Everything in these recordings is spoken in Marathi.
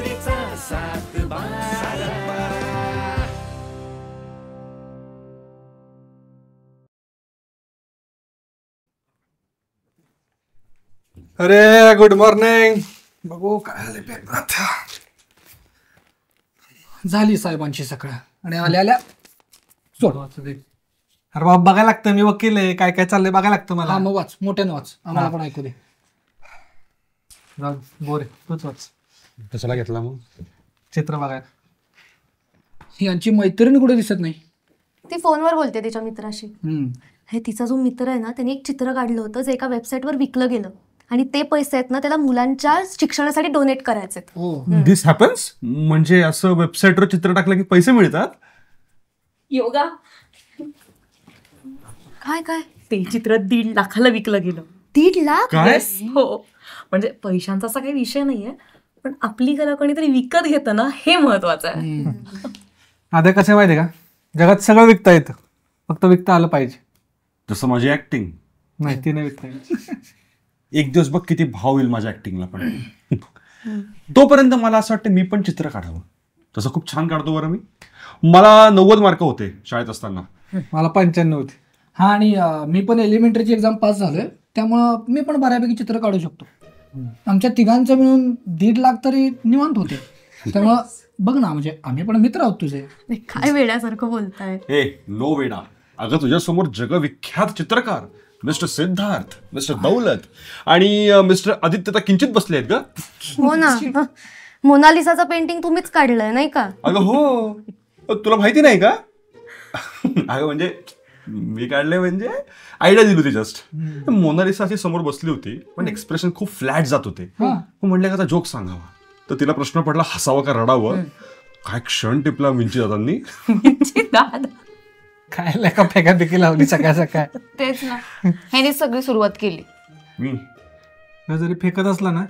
मैत्रीचा सात बारा. अरे गुड मॉर्निंग. बघू काय आले पेपरात. झाली साहेबांची सकाळ आणि आल्या आल्या सोड. अरे बाबा बघायला लागतं, मी वकील आहे, काय काय चाललंय बघायला लागतं मला. मग वाच, मोठ्यानं वाच, आम्हाला पण ऐकू दे. बोरे तूच वाच. कशाला घेतला मग? चित्र बघायला. यांची मैत्रीण कुठे दिसत नाही. ती फोनवर बोलते तिच्या मित्राशी. हे तिचा जो मित्र आहे ना, त्याने एक चित्र काढलं होतं जे एका वेबसाईटवर विकलं गेलं आणि ते पैसे आहेत ना त्याला मुलांच्या शिक्षणासाठी डोनेट करायचे. दिस हॅपन्स? म्हणजे असं वेबसाईटवर चित्र टाकलं की पैसे मिळतात? योगा काय काय ते चित्र 1.5 लाखाला विकलं गेलं. 1.5 लाख? काय? हो, म्हणजे पैशांचा असा काही विषय नाहीये, पण आपली कला कोणीतरी विकत घेतं ना, हे महत्वाचं आहे. आता कसं माहिती आहे का, जगात सगळं विकता येतं, फक्त विकता आलं पाहिजे. जसं माझी ऍक्टिंग. नाही ती नाही विकता येत. एक दिवस बघ किती भाव येईल माझ्या ऍक्टिंगला पण. तोपर्यंत मला असं वाटतं मी पण चित्र काढावं. तसं खूप छान काढतो बरं मी. मला 90 मार्क होते शाळेत असताना. मला 95 होते. हा, आणि मी पण एलिमेंटरीची एक्झाम पास झालोय, त्यामुळं मी पण बऱ्यापैकी चित्र काढू शकतो. आमच्या तिघांचं मिळून 1.5 लाख तरी निवांत होते. त्यामुळं बघ ना, म्हणजे आम्ही पण मित्र आहोत तुझे. काय वेड्यासारखं बोलताय. हे नो वेडा. अगं तुझ्यासमोर जगविख्यात चित्रकार मिस्टर सिद्धार्थ, मिस्टर दौलत आणि मिस्टर आदित्य तर किंचित बसले आहेत ग. हो ना, मोनालिसाचं पेंटिंग तुम्हीच काढलंय नाही का? अगं हो, तुला माहिती नाही का? अगं म्हणजे मी काढले म्हणजे आयडिया दिली होती जस्ट. मोनालिसा अशी समोर बसली होती पण एक्सप्रेशन खूप फ्लॅट जात होते. म्हणले का जोक सांगावा, तर तिला प्रश्न पडला हसावं का रडावं. काय क्षण टिपला विंची दादांनी. काय लेखा फेकाफेकी लावली सकाळ सकाळ. तेच ना, ह्याने सगळी सुरुवात केली. मी जरी फेकत असला ना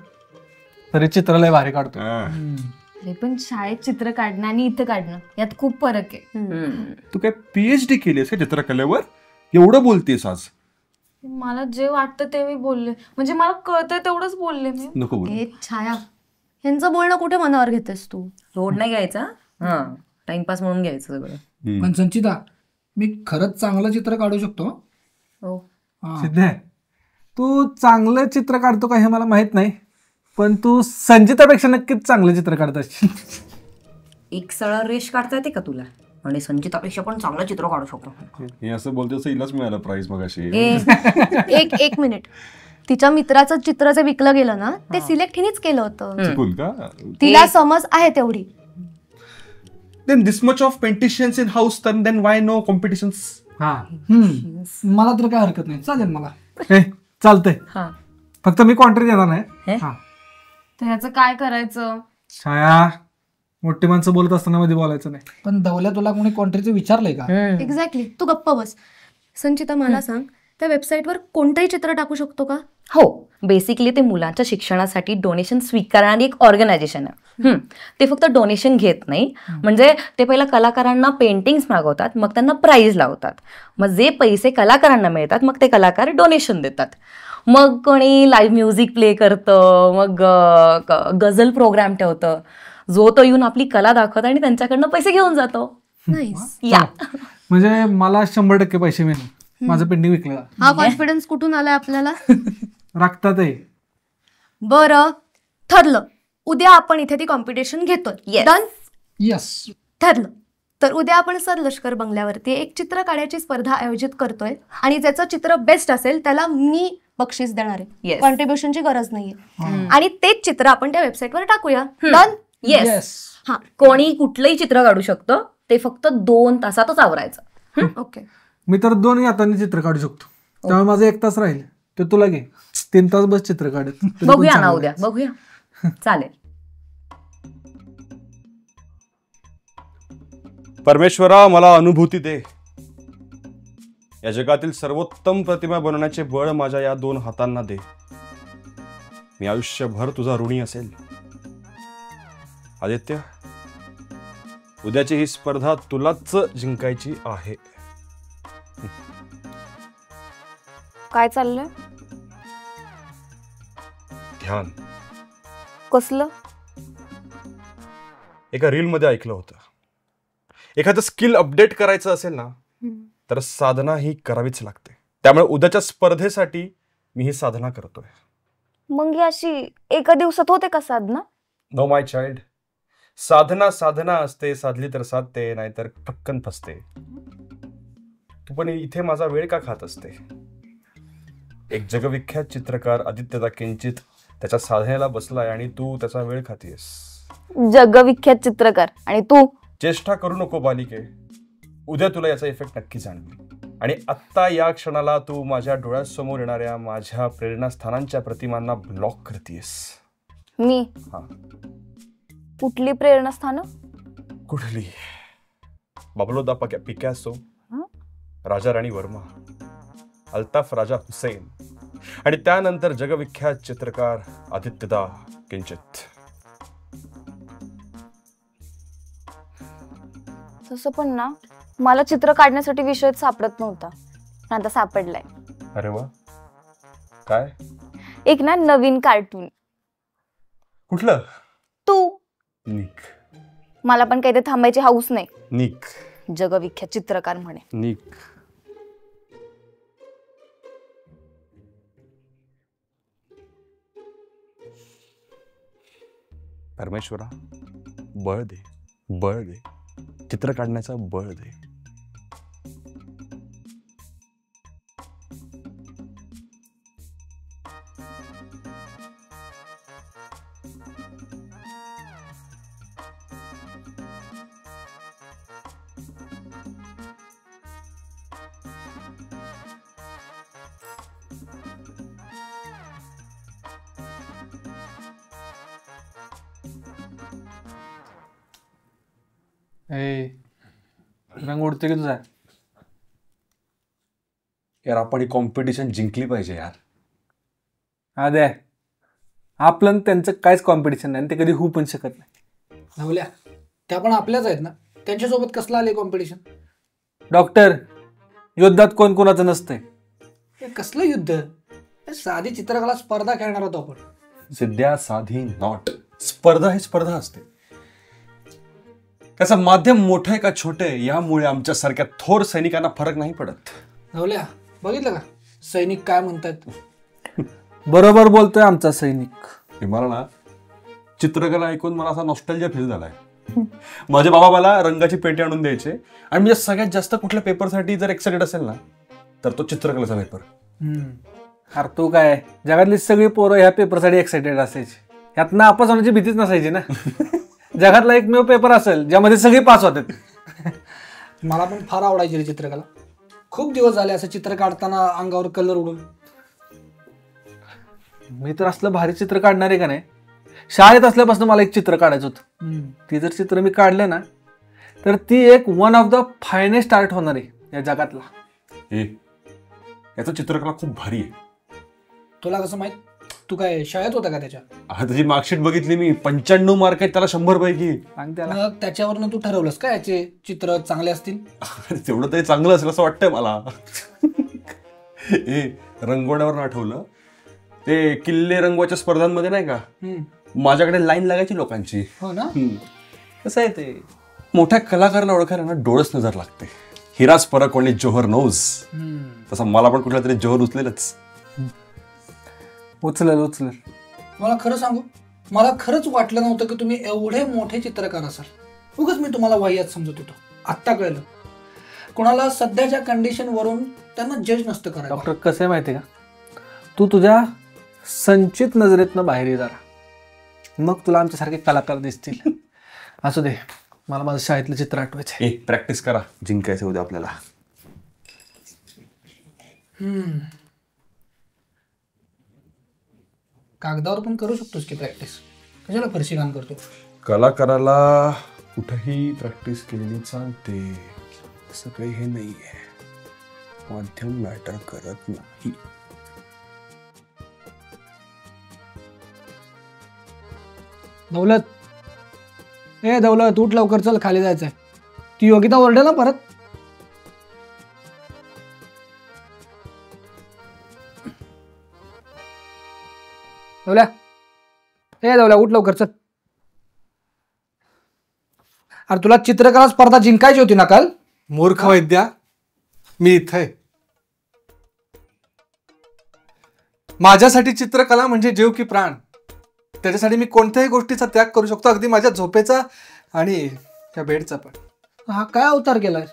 तरी चित्रालय भारी काढतो. अरे पण शाळेत चित्र काढणं आणि इथं काढणं यात खूप फरक आहे. तू काय PhD केलीस का चित्रकलेवर? एवढं बोलतेस आज. मला जे वाटतं ते मी बोलले, म्हणजे मला कळतंय तेवढंच बोलले मी. नको बोल. छाया, यांचं बोलणं कुठे मनावर घेतेस तू? लोड नाही घ्यायचा, हा टाइमपास म्हणून घ्यायचं सगळं. पण संचिता, मी खरंच चांगलं चित्र काढू शकतो. हो, सिद्धे, तू चांगलं चित्र काढतो का हे मला माहित नाही, पण तू संचितापेक्षा नक्कीच चांगलं चित्र काढत असशील. एक सरळ रेष काढता येते का तुला? आणि संचितापेक्षा पण चांगलं चित्र काढू शकतो. हे असं बोलते असं हिलाच मिळालं प्राइस मगाशी. एक मिनिट, तिच्या मित्राचं चित्र जे विकलं गेलं ना ते सिलेक्ट हिनेच केलं होतं. चुकून का? तिला समज आहे तेवढी. Then this much of competitions in house, then why no competitions? मला तर काय हरकत नाही, चालेल मला. चालतंय, फक्त मी कॉन्ट्री देणार नाही. तर याचं काय करायचं? छाया, मोठी माणसं बोलत असताना मध्ये बोलायचं नाही. पण दवल्या तुला कोणी कॉन्ट्रीचं विचारलंय का? एक्झॅक्टली, तू गप्प बस. संचिता मला सांग, त्या वेबसाईटवर कोणतंही चित्र टाकू शकतो का? हो, बेसिकली ते मुलांच्या शिक्षणासाठी डोनेशन स्वीकारणारी एक ऑर्गनायझेशन आहे. ते फक्त डोनेशन घेत नाही, म्हणजे ते पहिला कलाकारांना पेंटिंग्स मागवतात, मग त्यांना प्राईज लावतात. मग जे पैसे कलाकारांना मिळतात मग ते कलाकार डोनेशन देतात. मग कोणी लाईव्ह म्युझिक प्ले करतं, मग गझल प्रोग्राम ठेवतं, जो तो येऊन आपली कला दाखवत आणि त्यांच्याकडनं पैसे घेऊन जातो. या म्हणजे मला 100% पैसे मिळणार, माझं पेंटिंग विकलं. हा कॉन्फिडन्स कुठून आलाय आपल्याला? राखतात आहे. बरं, ठरलं. उद्या आपण इथे ती कॉम्पिटिशन घेतोय. डन? यस, ठरलं. तर उद्या आपण सर लष्कर बंगल्यावरती एक चित्र काढायची स्पर्धा आयोजित करतोय आणि ज्याचं चित्र बेस्ट असेल त्याला मी बक्षीस देणार आहे. कॉन्ट्रीब्युशनची गरज नाहीये. आणि तेच चित्र आपण त्या वेबसाईटवर टाकूया. डन? येस. हा, कोणी कुठलंही चित्र काढू शकतो, ते फक्त 2 तासातच आवरायचं. ओके. मी तर 2 हातांनी चित्र काढू शकतो, त्यामुळे माझं 1 तास राहील. ते तुला घे, 3 तास बस चित्र काढत. बघूया ना उद्या, बघूया. चालेल. परमेश्वरा, मला अनुभूती दे. या जगातील सर्वोत्तम प्रतिमा बनवण्याचे बळ माझ्या या 2 हातांना दे. मी आयुष्यभर तुझा ऋणी असेल. आदित्य, उद्याची ही स्पर्धा तुलाच जिंकायची आहे. काय चाललंय? ध्यान. कसलं? एका रीलमध्ये ऐकलं होतं, एखादं स्किल अपडेट करायचं असेल ना तर साधना ही करावीच लागते. त्यामुळे उद्याच्या स्पर्धेसाठी मी ही साधना करतोय. मग ही अशी एका दिवसात होते का साधना? नो माय चाइल्ड, साधना साधना असते, साधली तर साधते, नाहीतर पटकन फसते. तू पण इथे माझा वेळ का खात असते? एक जगविख्यात चित्रकार आदित्यदा किंचित त्याच्या साधनेला बसलाय आणि तू त्याचा वेळ खातीयस. जगविख्यात चित्रकार आणि तू? चेष्टा करू नको बालिके, उद्या तुला याचा इफेक्ट नक्की जाणवेल. आणि आत्ता या क्षणाला तू माझ्या डोळ्यासमोर येणाऱ्या माझ्या प्रेरणास्थानांच्या प्रतिमांना ब्लॉक करतेस. मी? हा. कुठली प्रेरणास्थानं? कुठली? पब्लो दा पिकॅसो, राजा राणी वर्मा, अल्ताफ राजा हुसेन आणि त्यानंतर जगविख्यात चित्रकार आदित्यदा किंचित. तसं पण ना, मला चित्र काढण्यासाठी विषय सापडत नव्हता, पण आता सापडलाय. अरे वा, काय? एक ना नवीन कार्टून. कुठलं? तू. निक. मला पण काही ते थांबायची हाऊस नाही. निक. जगविख्यात चित्रकार म्हणे. निक. परमेश्वरा, बळ दे, बळ दे, चित्र काढण्याचं बळ दे. रंग उडते की तुझा? यार आपण ही कॉम्पिटिशन जिंकली पाहिजे यार. अरे आपलं त्यांचं काहीच कॉम्पिटिशन नाही, ते कधी होऊ पण शकत नाही. नवल्या त्या पण आपल्याच आहेत ना, त्यांच्यासोबत कसलं आले कॉम्पिटिशन? डॉक्टर, युद्धात कोण कोणाचं नसतंय. हे कसलं युद्ध? साधी चित्रकला स्पर्धा खेळणार होतो आपण. सिद्ध्या, साधी नॉट. स्पर्धा ही स्पर्धा असते. त्याचं माध्यम मोठं आहे का छोटे यामुळे आमच्यासारख्या थोर सैनिकांना फरक नाही पडत. नवल्या बघितलं का सैनिक काय म्हणतात? बरोबर बोलतोय आमचा सैनिक. मला ना चित्रकला ऐकून मला असा नॉस्टॅल्जिया फील झालाय. माझे बाबा मला रंगाची पेटी आणून द्यायचे आणि मी सगळ्यात जास्त कुठल्या पेपरसाठी जर एक्साइटेड असेल ना तर तो चित्रकलेचा पेपर. अरे तू काय, जगातली सगळी पोरं ह्या पेपरसाठी एक्साइटेड असायची. ह्यात नापास होण्याची भीतीच नसायची ना. जगातला एकमेव पेपर असेल ज्यामध्ये सगळे पास होतात. मला पण फार आवडायची रे चित्रकला. खूप दिवस झाले असं चित्र काढताना अंगावर कलर उडून. मी तर असलं भारी चित्र काढणार आहे का नाही. शाळेत असल्यापासून मला एक चित्र काढायचं होतं. ती जर चित्र मी काढलं ना तर ती एक one of the finest art होणार आहे या जगातला. याचं चित्रकला खूप भारी आहे. तुला कसं माहित? तू काय शाळेत होता का त्याच्या? त्याची मार्कशीट बघितली मी, 95 मार्क आहेत त्याला 100 पैकी. मग त्याच्यावरनं तू ठरवलंस का याचे चित्र चांगले असतील? तेवढं तरी चांगलं असेल असं वाटतंय मला. रंगवण्यावर आठवलं, ते किल्ले रंगवाच्या स्पर्धांमध्ये नाही का माझ्याकडे लाईन लागायची लोकांची. हो ना. कसं आहे ते, मोठ्या कलाकाराला ओळखायला ना डोळच नजर लागते. हिराच परक कोणी जोहर नोज, तसं मला पण कुठला तरी जोहर उचलेलच. उचल. मला खरं सांगू, मला खरंच वाटलं नव्हतं की तुम्ही एवढे मोठे चित्रकार असाल. उगाच मी तुम्हाला वाह्यात समजत होतो. आत्ता कळलं. कोणाला सध्याच्या कंडिशन वरून त्यांना जज नसतं करायचं. डॉक्टर कसं आहे माहिती का, तू तुझ्या संचित नजरेतनं बाहेर ये जरा, मग तुला आमच्यासारखे कलाकार दिसतील. असू दे, मला माझं शाळेतलं चित्र आठवायचं. प्रॅक्टिस करा, जिंकायचं उद्या आपल्याला. कागदावर पण करू शकतोस की प्रॅक्टिस, कशाला फरशी काम करतो? कलाकाराला कुठेही प्रॅक्टिस केलेली चालते, असं काही हे नाहीये. माध्यम मॅटर करत नाही. दौलत, दौलत उठ लवकर, चल खाली जायचंय. ती योगिता ओरडेल ना परत. दौल्या, दौल्या उठ लवकर चल. अरे तुला चित्रकला स्पर्धा जिंकायची होती ना काल? मूर्ख वैद्या, मी इथं आहे. माझ्यासाठी चित्रकला म्हणजे जीव की प्राण. त्याच्यासाठी मी कोणत्याही गोष्टीचा त्याग करू शकतो, अगदी माझ्या झोपेचा आणि त्या बेडचा पण. हा काय अवतार केलाय?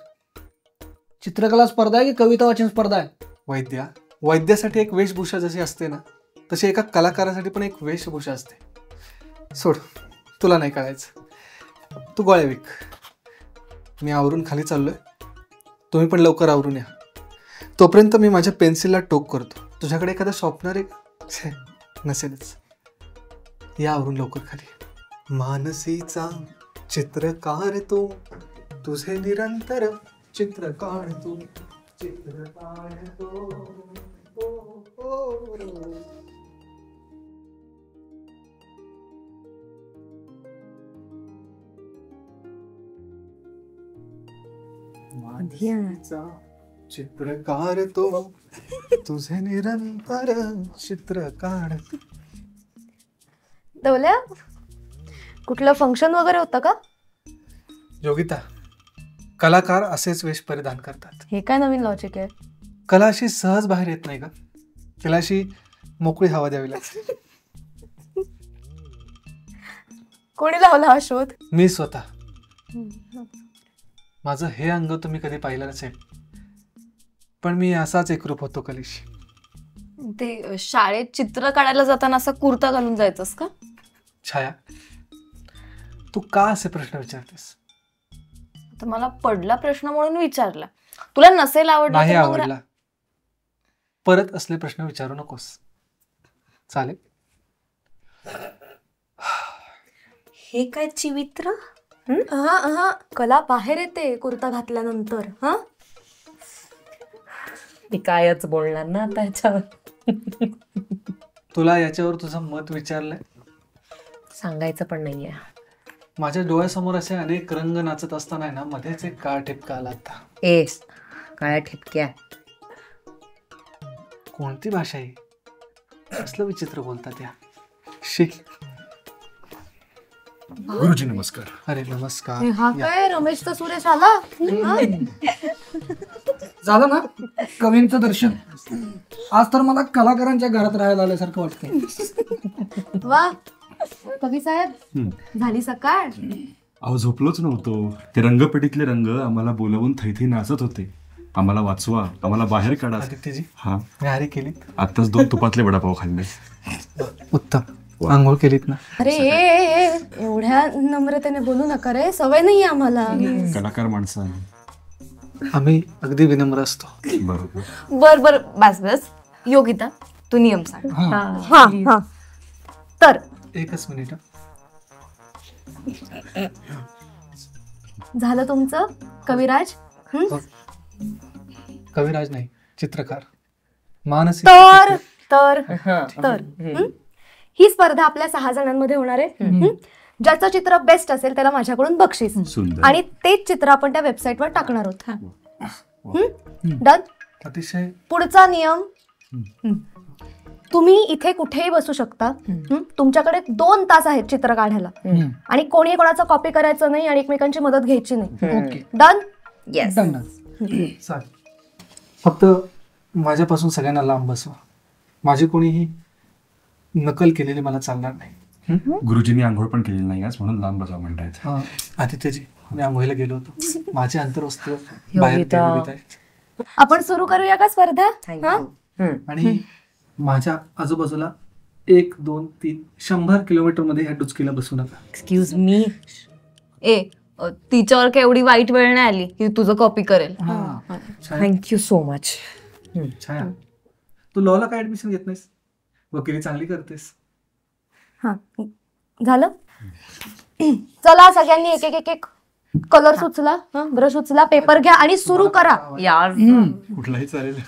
चित्रकला स्पर्धा आहे की कविता वाचन स्पर्धा आहे? वैद्यासाठी एक वेशभूषा जशी असते ना, तशी एका कलाकारासाठी पण एक वेशभूषा असते. सोड, तुला नाही कळायचं. तू गोळ्या विक. मी आवरून खाली चाललोय, तुम्ही पण लवकर आवरून या. तोपर्यंत मी माझ्या पेन्सिलला टोक करतो. तुझ्याकडे एखादं शॉर्पनर आहे का? छे, नसेलच. या आवरून लवकर खाली. मानसीचा चित्रकार तू, तुझे निरंतर चित्र काढतो, चित्र काढतो. मानसीचा चित्रकार तो, तुझे निरंतर चित्र काढतो. दवल्या, कुठलं फंक्शन वगैरे होतं का? योगिता, कलाकार असेच वेश परिधान करतात. हे काय नवीन लॉजिक आहे? कला अशी सहज बाहेर येत नाही का? तिला अशी मोकळी हवा द्यावी लागते. कोणी लावला हा शोध? मी स्वतः. माझं हे अंग तुम्ही कधी पाहिलं नसेल, पण मी असाच एकरूप होतो कलेशी. ते शाळेत चित्र काढायला जाताना असं कुर्ता घालून जायचंस का? छाया, तू का असे प्रश्न विचारतेस? तर मला पडला प्रश्न म्हणून विचारला. तुला नसेल आवडला नाही तर मग आवडला. परत असले प्रश्न विचारू नकोस, चालेल? हे काय चिवित्र? हा, कला बाहेर येते कुर्ता घातल्यानंतर. हा, मी कायच बोलणार ना आता ह्याच्यावर. तुला याच्यावर तुझं मत विचारलंय? सांगायचं पण नाहीये. माझ्या डोळ्यासमोर असे अनेक रंग नाचत असताना ना, मध्येच एक काळ ठिपका आला होता. काय ठिपक्या? कोणती भाषा आहे? कसलं विचित्र बोलतात या. शिक. गुरुजी नमस्कार. अरे नमस्कार. हा काय रमेशचा सुरेश आला? हा? झालं ना कवींचं दर्शन. आज तर मला कलाकारांच्या घरात राहायला आल्यासारखं वाटतंय. वा, कवी साहेब, झाली सकाळ? अहो झोपलोच नव्हतो. ते रंगपेटीतले रंग आम्हाला बोलवून थैथै नाचत होते. आम्हाला वाचवा, आम्हाला बाहेर काढा. आदित्यजी, हा, मी हारी केलीत? आत्ताच 2 तुपातले वडापाव खाल्ले. उत्तम. आंघोळ केलीत ना? अरे एवढ्या नम्रतेने बोलू नका रे, सवय नाही आम्हाला. कलाकार माणसं आहे. आम्ही अगदी विनम्र असतो. बरोबर. बर बस. योगिता, तू नियम सांग. हा, तर एकच मिनिट. झालं तुमचं कविराज? कविराज नाही, चित्रकार. मानसी. तर ही स्पर्धा आपल्या 6 जणांमध्ये होणार आहे. ज्याचं चित्र बेस्ट असेल त्याला माझ्याकडून बक्षीस, सुंदर. आणि तेच चित्र आपण त्या वेबसाईटवर टाकणार आहोत. डन. अतिशय. पुढचा नियम, तुम्ही इथे कुठेही बसू शकता. तुमच्याकडे 2 तास आहेत चित्र काढायला, आणि कोणी कोणाचा कॉपी करायचं नाही आणि एकमेकांची मदत घ्यायची नाही. Okay, done? येस. चालेल. फक्त माझ्यापासून सगळ्यांना लांब बसवा. माझी कोणीही नकल केलेली मला चालणार नाही. गुरुजींनी आंघोळ पण केलेली नाही आज, म्हणून लांब बसावं म्हणतायत. आदित्यजी, मी आंघोळीला गेलो होतो. माझे अंतरवस्त्र बाहेर ठेवलेत आहेत. आपण सुरू करूया का स्पर्धा? हा? आणि माझ्या आजूबाजूला 1, 2, 3, 100 किलोमीटर मध्ये ह्या डुचकीला बसू नका. Excuse me. तिच्यावर काय एवढी वाईट वेळ नाही आली की तुझं कॉपी करेल. Thank you so much. छाया, तू लॉला काय ऍडमिशन घेत नाहीस? वकिली चांगली करतेस. हा, झालं? चला सगळ्यांनी एक कलर उचला, ब्रश उचला, पेपर घ्या आणि सुरू करा. यार, कुठलाही चालेल.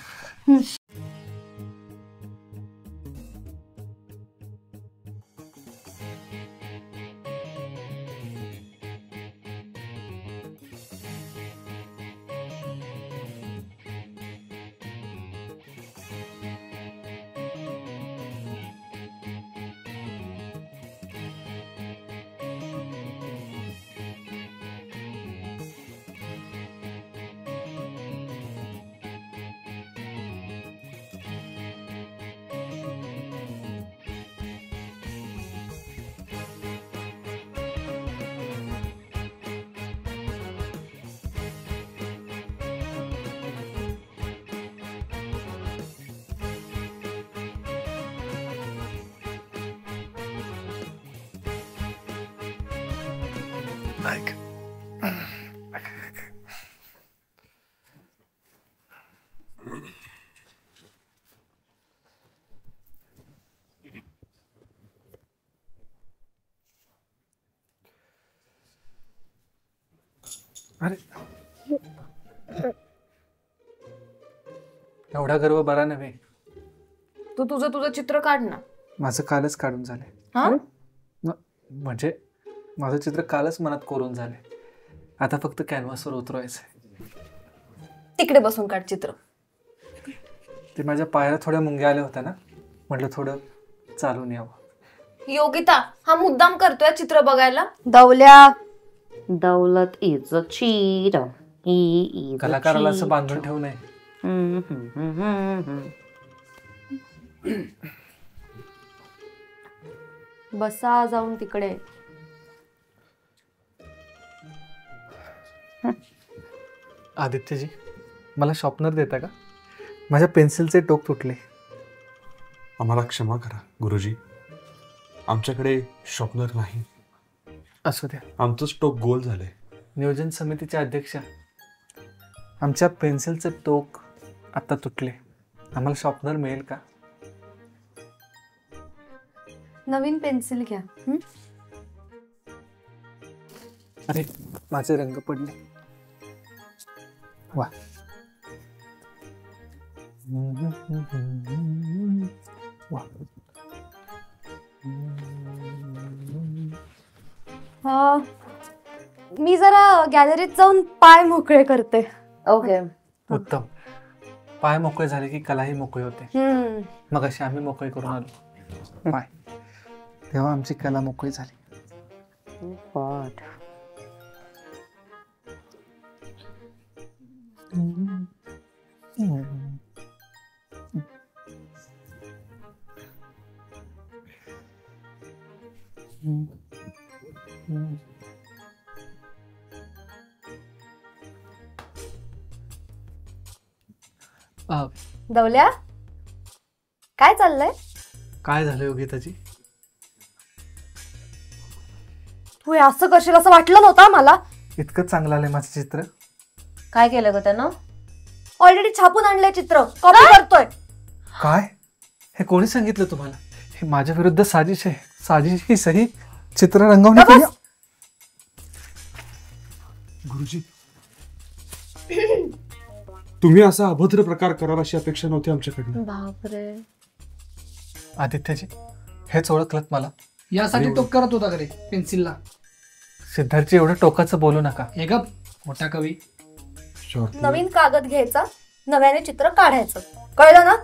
अरे एवढा गर्व बरा नव्हे. तू तुझं चित्र काढ ना. माझं कालच काढून झालंय. हा म्हणजे माझं चित्र कालच मनात कोरून झालंय. आता फक्त कॅनव्हासवर उतरवायचंय. तिकडे बसून काढ चित्र. ते माझ्या पायाला थोड्या मुंग्या आल्या होत्या ना, म्हटलं थोडं चालून यावं. योगिता हा मुद्दाम करतोय चित्र बघायला. दौल्या दौलत इज अ चीट. कलाकाराला असं बांधून ठेवू नये. बसा जाऊन तिकडे. आदित्यजी, मला शॉर्पनर देता का? माझ्या पेन्सिलचे टोक तुटले. आम्हाला क्षमा करा गुरुजी, आमच्याकडे शॉर्पनर नाही. असू द्या. आमचंच टोक गोल झालंय. नियोजन समितीचे अध्यक्ष, आमच्या पेन्सिलचे टोक आता तुटले. आम्हाला शॉर्पनर मिळेल का? नवीन पेन्सिल घ्या. अरे माझे रंग पडले. वा. वा. मी जरा गॅलरीत जाऊन पाय मोकळे करते. ओके. उत्तम. पाय मोकळे झाले की कलाही मोकळी होते. मग अशी आम्ही मोकळी करून आलो पाय, तेव्हा आमची कला मोकळी झाली. दौल्या काय चाललंय? काय झालं योगिताजी? तू हे असं करशील असं वाटलं नव्हतं मला. इतकं चांगलं आलंय माझं चित्र. काय केलं ग त्यानं? ऑलरेडी छापून आणलंय चित्र, कॉपी करतोय. काय? हे कोणी सांगितलं तुम्हाला? हे माझ्या विरुद्ध साजिश आहे. साजिश ही सही चित्र रंगवण्याची. गुरुजी, तुम्ही असा अभद्र प्रकार कराल अशी अपेक्षा नव्हती आमच्याकडनं. बापरे. आदित्यजी, हेच ओळखलत मला. यासाठी टोक करत होता रे पेन्सिलला. सिद्धार्थजी, एवढं टोकाचं बोलू नका. हे गप मोठा कवी. नवीन कागद घ्यायचा, नव्याने चित्र काढायचं, कळलं ना?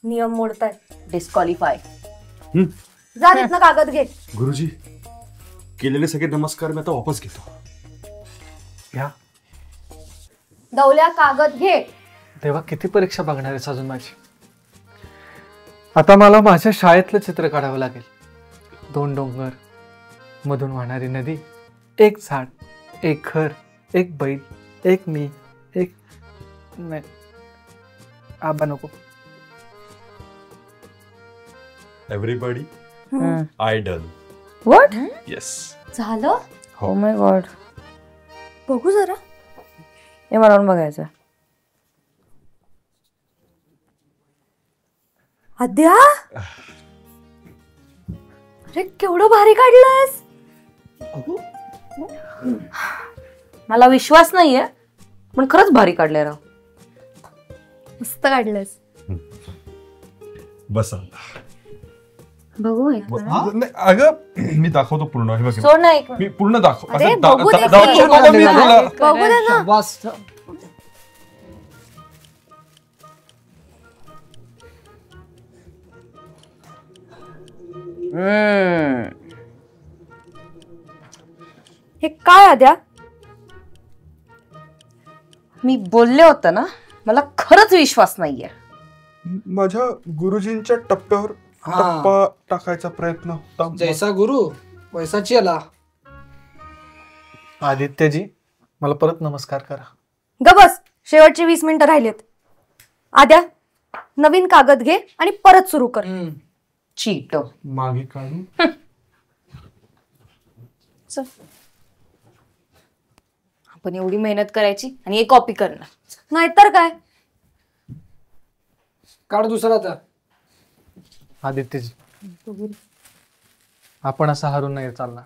नियम मोडताय. डिस्क्वालिफाय. जा ना कागद घे. गुरुजी, केलेले सगळे नमस्कार मी आता वापस घेतो. घ्या. दौल्या कागद घे. तेव्हा किती परीक्षा बघणार आहेस अजून माझी? आता मला माझ्या शाळेतलं चित्र काढावं लागेल. 2 डोंगर, मधून वाहणारी नदी, एक झाड, एक घर, एक बैल, एक मी, एक नाही आबा नको. Everybody, I done. What? Yes. झालं? Oh my god. बघू जरा. हे मला बघायचं. आद्या, अरे केवढं भारी काढलंस. मला विश्वास नाहीये, पण खरंच भारी काढले राव. मस्त काढलंस. बसा. बघू. अगं मी दाखवतो पूर्ण. हे बघ, सोड ना एक. मी पूर्ण दाखव. अरे, असं बघू दे की. दाखवतो बाबा मी तुला. बघू दे ना. बस. हे काय आद्या? मी बोलले होते ना, मला खरंच विश्वास नाहीये. माझ्या गुरुजींच्या टप्प्यावर टप्पा टाकायचा प्रयत्न होता. जैसा गुरु वैसा चेला. आदित्यजी, मला परत नमस्कार करा. ग बस, शेवटचे 20 मिनिटं राहिलेत. आद्या, नवीन कागद घे आणि परत सुरू कर. चीट. मागे काढू. आपण एवढी मेहनत करायची आणि एक कॉपी करणार. नाहीतर काय. काढ दुसरा आता. आदित्यजी, आपण असं हरून नाही चालणार.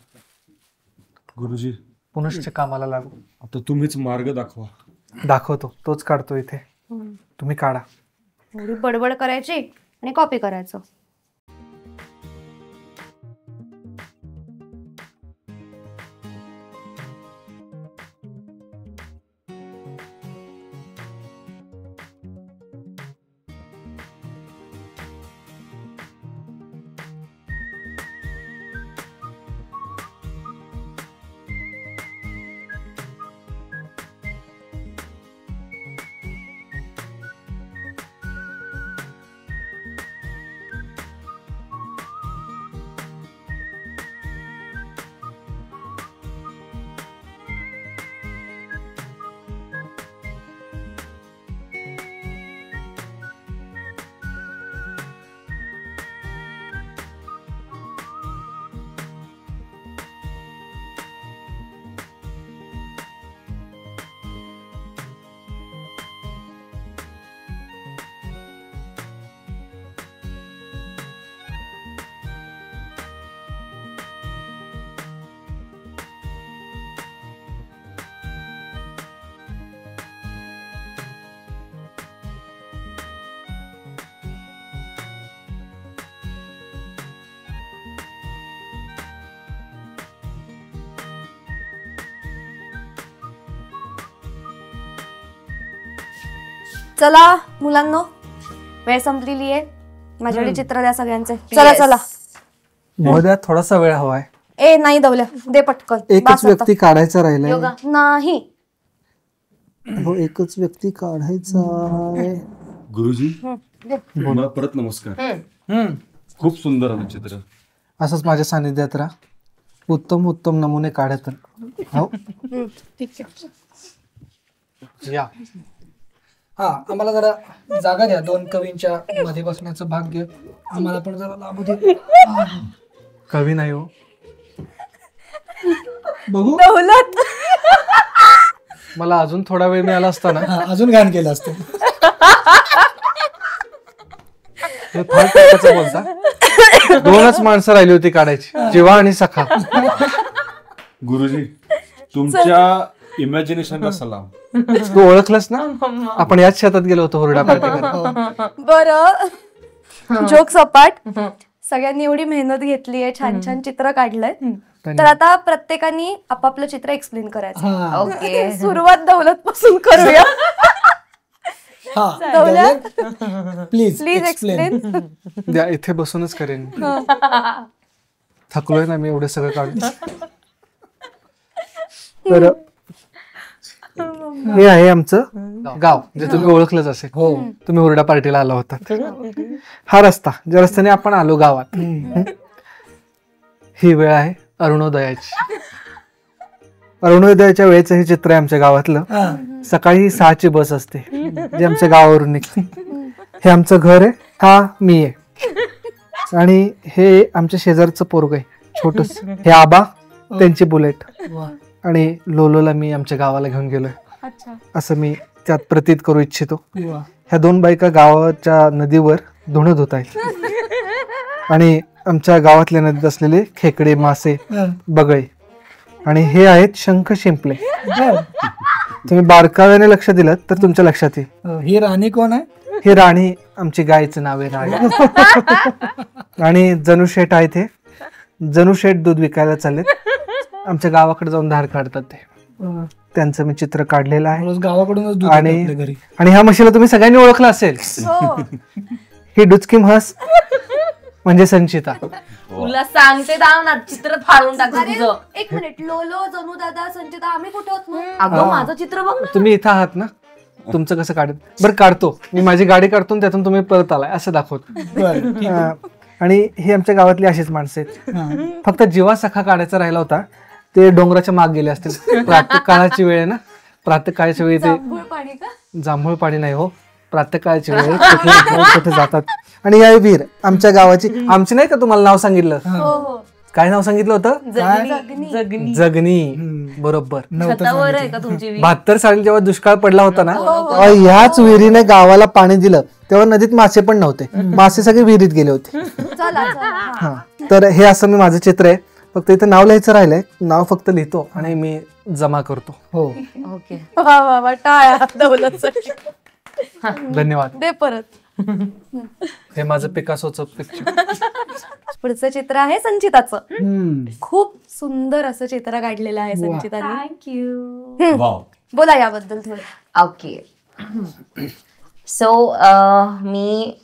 गुरुजी पुनश्च कामाला लागू. आता तुम्हीच मार्ग दाखवा. दाखवतो, तोच काढतो इथे. तुम्ही काढा. एवढी बडबड करायची आणि कॉपी करायचं. चला मुलांनो, वेळ संपलेली आहे. माझ्याकडे चित्र द्या सगळ्यांचे. चला चला. महोदया, थोडासा वेळ हवाय. ए नाही दवल्या, दे पटकन. एकच बास आता. व्यक्ती काढायचा राहिलाय. योगा नाही. हो, एकच व्यक्ती काढायचा आहे. गुरुजी मला परत नमस्कार. खूप सुंदर आलं चित्र. असंच माझ्या सानिध्यात राहा. उत्तम उत्तम नमुने काढत. हो या. हा, आम्हाला जरा जागा द्या. 2 कवींच्या मध्ये बसण्याचं भाग्य आम्हाला पण जरा लाभू दे. कवी नाही हो, बघू. दौलत. मला अजून थोडा वेळ मिळाला असता ना, हा, अजून घाण केलं असतं. हे फार टोकाचं बोलता. 2च माणसं राहिली होती काढायची, जीवा आणि सखा. गुरुजी तुमच्या इमॅजिनेशनला सलाम. तू ओळखलंस ना, आपण याच शेतात गेलो होतो हुरडा पार्टी करायला. बरं, जोक सपाट. सगळ्यांनी एवढी मेहनत घेतली आहे, छान छान चित्र काढलंय. तर आता प्रत्येकाने आपापलं चित्र एक्सप्लेन करायचं. ओके. सुरुवात दौलत पासून करूया. दौलत, प्लीज प्लीज एक्सप्लेन. द्या, इथे बसूनच करेन. थकलोय ना मी एवढं सगळं काढून. तर हे आहे आमचं गाव, जे तुम्ही ओळखलंच असेल. हो, तुम्ही हुरडा पार्टीला आला होता. हा रस्ता, ज्या रस्त्याने आपण आलो गावात. ही वेळ आहे अरुणोदयाची. अरुणोदयाच्या वेळेचं हे चित्र आहे आमच्या गावातलं. सकाळी 6ची बस असते जी आमच्या गावावरून निघते. हे आमचं घर आहे, हा मी आहे, आणि हे आमच्या शेजारचं पोरग आहे छोटस. हे आबा, त्यांची बुलेट, आणि लोलोला मी आमच्या गावाला घेऊन गेलोय. असं मी त्यात प्रतीत करू इच्छितो. ह्या 2 बायका गावाच्या नदीवर धुणं धुत आहेत, आणि आमच्या गावातल्या नदीत असलेले खेकडे, मासे, बगळे, आणि हे आहेत शंख शिंपले. तुम्ही बारकाव्याने लक्ष दिलं तर तुमच्या लक्षात येईल. ही राणी कोण आहे? ही राणी आमची गायचं नाव आहे राणी. आणि जनुशेठ आहेत. हे जनुशेठ दूध विकायला चाललेत. आमच्या गावाकडे जाऊन धार काढतात ते. त्यांचं मी चित्र काढलेलं आहे. गावाकडूनच दूध आणि आपल्या घरी. आणि ह्या म्हशीला तुम्ही सगळ्यांनी ओळखलं असेल. ही डुचकी म्हस म्हणजे संचिता. तुला सांगते दाव ना, चित्र फाडून टाक तुझं. एक मिनिट, लोलो, जणू दादा, संचिता, आम्ही कुठे होत मग? अगं माझं चित्र बघ ना. तुम्ही इथं आहात ना, तुमचं कसं काढत. बरं, काढतो मी. माझी गाडी काढतो आणि त्यातून तुम्ही परत आलाय असं दाखवतो. आणि ही आमच्या गावातली अशीच माणसं आहेत. फक्त जीवा सखा काढायचा राहिला होता, ते डोंगराच्या माग गेले असतील. प्रातःकाळाची वेळ आहे ना, प्रातःकाळच्या वेळी ते पाणी का? जांभूळ पाणी नाही हो, प्रातःकाळची वेळ कुठे जातात. आणि या विहीर आमच्या गावाची, आमची नाही का तुम्हाला नाव सांगितलं, हो हो. काय नाव सांगितलं होतं? जगनी. बरोबर. छतावर आहे का तुमची विहीर? 72 साली जेव्हा दुष्काळ पडला होता ना, ह्याच विहिरीने गावाला पाणी दिलं. तेव्हा नदीत मासे पण नव्हते, मासे सगळे विहिरीत गेले होते. हा, तर हे असं मी माझं चित्र आहे. फक्त इथे नाव लिहायचं राहिलंय, नाव फक्त लिहितो आणि मी जमा करतो. हो. ओके. वा वा वा, टाळ्या दौलतसाठी. धन्यवाद. दे परत. हे माझं पिकासोचं पिक्चर. पुढचं चित्र आहे संचिताचं. खूप सुंदर असं चित्र काढलेलं आहे संचिताने. थँक्यू. वाव. बोला याबद्दल थोडं. ओके. सो मी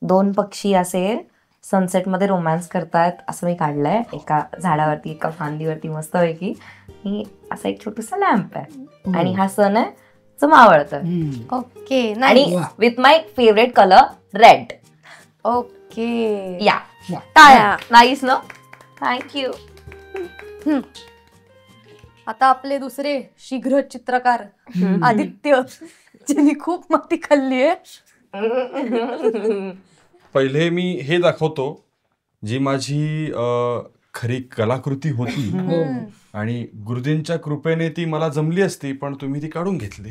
2 पक्षी असे सनसेटमध्ये रोमॅन्स करतायत असं मी काढलंय. एका झाडावरती एका फांदीवरती मस्तपैकी. ही असा एक छोटूसा लॅम्प आहे आणि हा सन आहे जो मावळतोय. ओके. आणि with my favourite colour red. Okay. या टाळ्या. नाईस ना. थँक्यू. आता आपले दुसरे शीघ्र चित्रकार आदित्य, ज्यांनी खूप माती खाल्ली आहे. पहिले मी हे दाखवतो जी माझी खरी कलाकृती होती आणि गुरुजींच्या कृपेने ती मला जमली असती, पण तुम्ही ती काढून घेतली.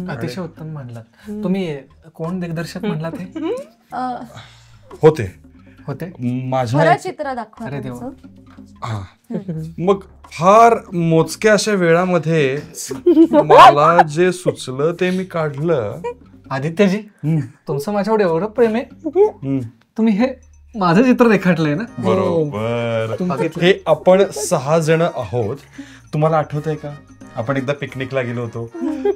अतिशय उत्तम म्हणलात तुम्ही. कोण दिग्दर्शक म्हणलात हे? होते माझ्या खरं चित्र दाखवा. अरे देवा. तुमचं. हा. मग फार मोजक्या अशा वेळामध्ये मला जे सुचलं ते मी काढलं. आदित्यजी, तुमचं माझ्यावर एवढं प्रेम आहे, तुम्ही हे माझं चित्र रेखाटलंय ना? बरोबर. हे आपण 6 जण आहोत. तुम्हाला आठवत आहे का, आपण एकदा पिकनिकला गेलो होतो.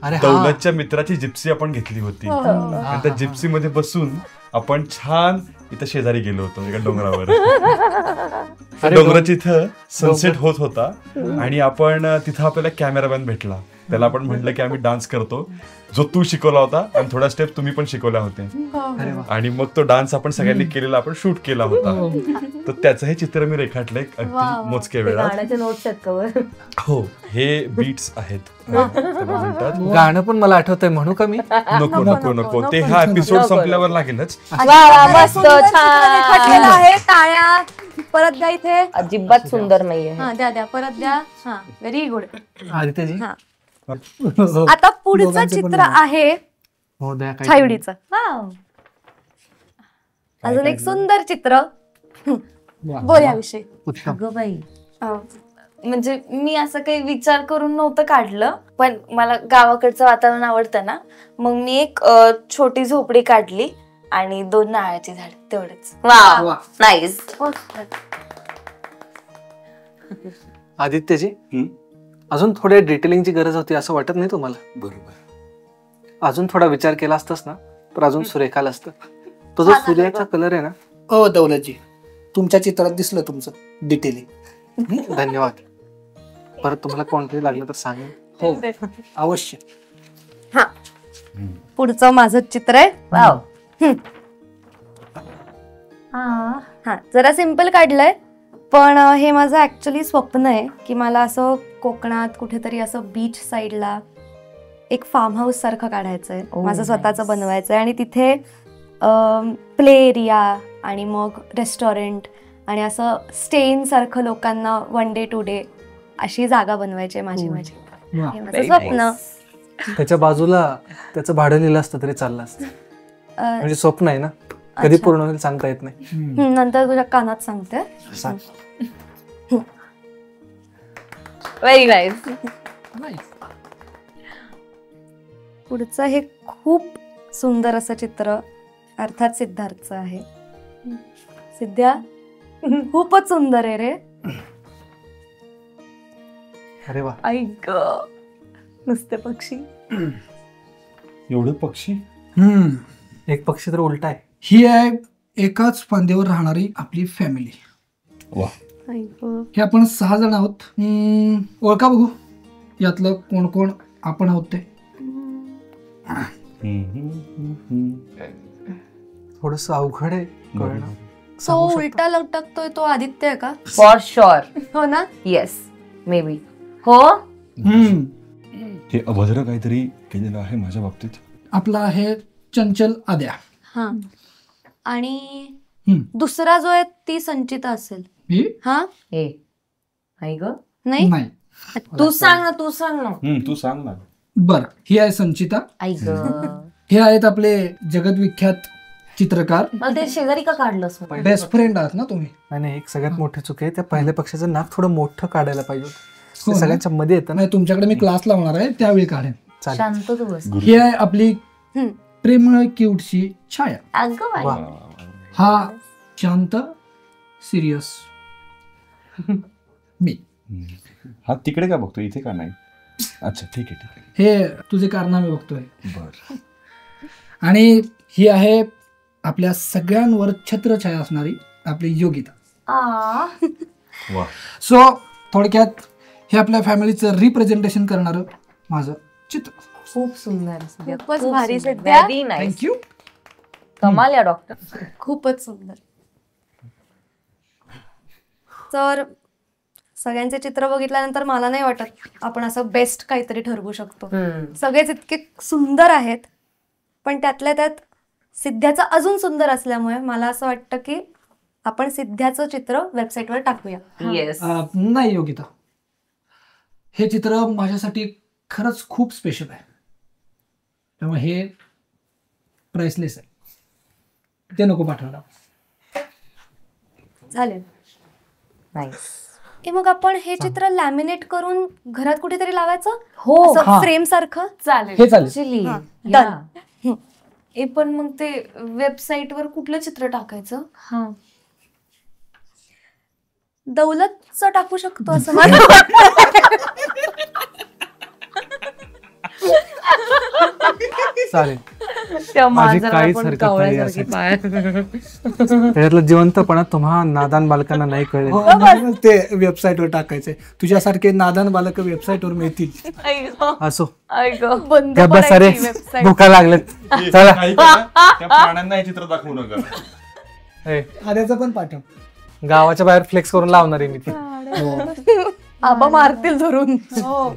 अरे दौलतच्या मित्राची जिप्सी आपण घेतली होती आणि त्या जिप्सी मध्ये बसून आपण छान इथं शेजारी गेलो होतो एका डोंगरावर. डोंगराच्या इथं सनसेट होत होता आणि आपण तिथं आपल्याला कॅमेरामॅन भेटला. त्याला आपण म्हटलं की आम्ही डान्स करतो, जो तू शिकवला होता आणि थोड्या स्टेप तुम्ही पण शिकवल्या होत्या. आणि मग तो डान्स आपण सगळ्यांनी केलेला आपण शूट केला होता. तर त्याचं हे चित्र मी रेखाटलंय अगदी मोजक्या वेळात. गाण्याचे नोट्स आहेत कवर. हो, हे बीट्स आहेत. त्याला म्हणतात. गाणं पण मला आठवतंय, म्हणू का मी? नको नको नको, ते हा एपिसोड संपल्यावर लागेलच. मस्त छान रेखाटलेलं आहे. टाळ्या. परत द्या इथे. अजिबात सुंदर नाहीये. हा, द्या द्या, परत द्या. हा, व्हेरी गुड. आदित्यजी. हा. आता पुढचं चित्र आहे हो, द्या काय. छायुडीचं. अजून एक सुंदर चित्र. बोल याविषयी. उत्तम. अगं बाई, म्हणजे मी असं काही विचार करून नव्हतं काढलं, पण मला गावाकडचं वातावरण आवडतं ना, मग मी एक छोटी झोपडी काढली आणि 2 नारळाची झाड, तेवढंच. वा, नाईस. आदित्यजी, अजून थोड्या डिटेलिंगची गरज होती असं वाटत नाही तुम्हाला? बरोबर. अजून थोडा विचार केला असतास ना तर अजून सुरेख आलं असतं. तो जो सूर्याचा कलर आहे ना. हो दौलतजी, तुमच्या चित्रात दिसलं तुमचं डिटेलिंग. धन्यवाद. परत तुम्हाला कोणतरी लागलं तर सांगेन. हो, अवश्य. हा, पुढचं माझं चित्र आहे. वाव. हा, जरा सिम्पल काढलंय, पण हे माझं ऍक्च्युली स्वप्न आहे की मला असं कोकणात कुठेतरी असं बीच साईडला एक फार्म हाऊस सारखं काढायचं आहे. माझं स्वतःचं बनवायचं आहे आणि तिथे प्ले एरिया आणि मग रेस्टॉरंट आणि असं स्टेन सारखं लोकांना 1 डे 2 डे अशी जागा बनवायची आहे माझी. हे माझं स्वप्न. त्याच्या बाजूला त्याचं भाडं लिहिलं असतं तरी चाललं असतं. म्हणजे स्वप्न आहे ना, कधी पूर्ण होईल सांगता येत नाही. नंतर तुझ्या कानात सांगते. Very nice. पुढचं हे खूप सुंदर असं चित्र अर्थात सिद्धार्थचं आहे. सिद्ध्या, खूपच सुंदर आहे रे. अरे वा. ऐक, नुसते पक्षी. एवढे पक्षी. एक पक्षी तर उलटा आहे. ही आहे एकाच फांदीवर राहणारी आपली फॅमिली. वा. हे आपण 6 जण आहोत. ओळखा बघू यातलं कोण कोण आपण आहोत ते. थोडस अवघड आहे कळणं. तो उलटा लटकतोय तो आदित्य आहे का? For sure. हो ना? Yes, may be. हो. हे अभद्र काहीतरी केलेलं आहे माझ्या बाबतीत. आपला आहे चंचल आद्या. हा, आणि दुसरा जो आहे ती संचिता असेल. ही हा ए आई ग नाही नाही. तू सांग ना तू सांग ना तू सांग ना. बरं, ही आहे संचिता. आई ग हे आहेत आपले जगदविख्यात चित्रकार. मला ते शेजारी का काढलंस मग? बेस्ट फ्रेंड आहात ना तुम्ही. आणि एक सगळ्यात मोठी चूक आहे, त्या पहिल्या पक्षाचं नाक थोडं मोठं काढायला पाहिजे होतं. हो ते ना? सगळ्यांच्या मध्ये येतं ना. नाही, तुमच्याकडे मी क्लास लावणार आहे त्यावेळी काढेन. चालेल. शांत तू बस. ही आहे आपली हम्म. प्रेमळ क्यूटची छाया. अगं बाई. वा. हा शांत सिरियस मी. हा तिकडे का बघतो, इथे का नाही? अच्छा ठीक आहे ठीक आहे. हे तुझे कारनामे बघतोय. बर. आणि ही आहे आपल्या सगळ्यांवर छत्रछाया असणारी आपली योगिता. आ. वा. सो थोडक्यात हे आपल्या फॅमिलीचं रिप्रेझेंटेशन करणारं माझं चित्र. खूप सुंदर खूपच भारी सध्या. Very nice. थँक्यू. कमाल या डॉक्टर. खूपच सुंदर. तर सगळ्यांचे चित्र बघितल्यानंतर मला नाही वाटत आपण असं बेस्ट काहीतरी ठरवू शकतो. सगळेच इतके सुंदर आहेत, पण त्यातल्या त्यात सिद्ध्याचं अजून सुंदर असल्यामुळे मला असं वाटतं की आपण सिद्ध्याचं चित्र वेबसाईटवर टाकूया. येस. नाही योगिता, हे चित्र माझ्यासाठी खरंच खूप स्पेशल आहे. त्यामुळे हे प्राइसलेस आहे, ते नको पाठवायला. चालेल. नाईस. मग आपण हे चित्र लॅमिनेट करून घरात कुठेतरी लावायचं, हो. हा. फ्रेम सारखं. चालेल. हे चालेल. Actually, हा, yeah. done. ए पण मग ते वेबसाईटवर कुठलं चित्र टाकायचं? हा. दौलतचं टाकू शकतो असं मला चालेल. त्या माझी मांजराला काहीच पण हरकत नाही कावळ्यासारखी यासाठी. पाय. त्याच्यातलं जिवंतपणा तुम्हा नादान बालकांना नाही कळेल. हो, म्हणूनच ते वेबसाईटवर टाकायचंय. तुझ्यासारखे नादान बालक वेबसाईटवर मिळतील. आई ग, असो. आई ग. बंद गप्प बसा रे, करायची website. भुका लागलेत. चला. काही करा, त्या प्राण्यांना हे चित्र दाखवू नका. ए, आद्याचं पण पाठव. गावाच्या बाहेर फ्लेक्स करून लावणार आहे मी ती. आबा मारतील धरून.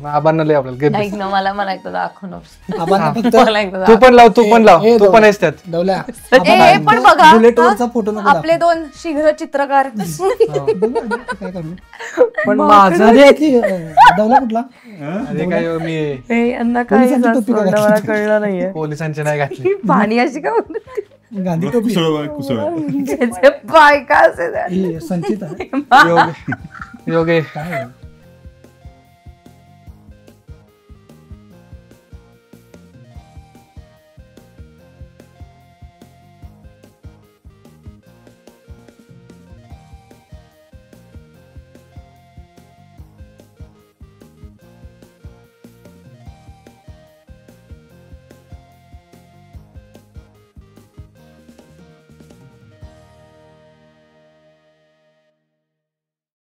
आबांना लय आपल्याला ऐक ना, मला एकदा दाखव ना. आबांना फक्त मला एकदा तू पण लाव, तू पण लाव, ए, तू पण आहेस त्यात. डवल्या. हे पण बघा, बुलेटवरचा फोटो नको आपले दोन शीघ्र चित्रकार. दाखव. काय करणार? पण माझं अरे, ती, डवला कुठला? अरे काय मी हे यांना काय पोलिसांची टोपी झालं, घातली. मला कळलं नाहीये. पोलिसांची नाही घातली. पाणी अशी का म्हणते? गांधी टोपी. कुसळ. त्याचे पाय का असे ही संचित आहे. योगे काय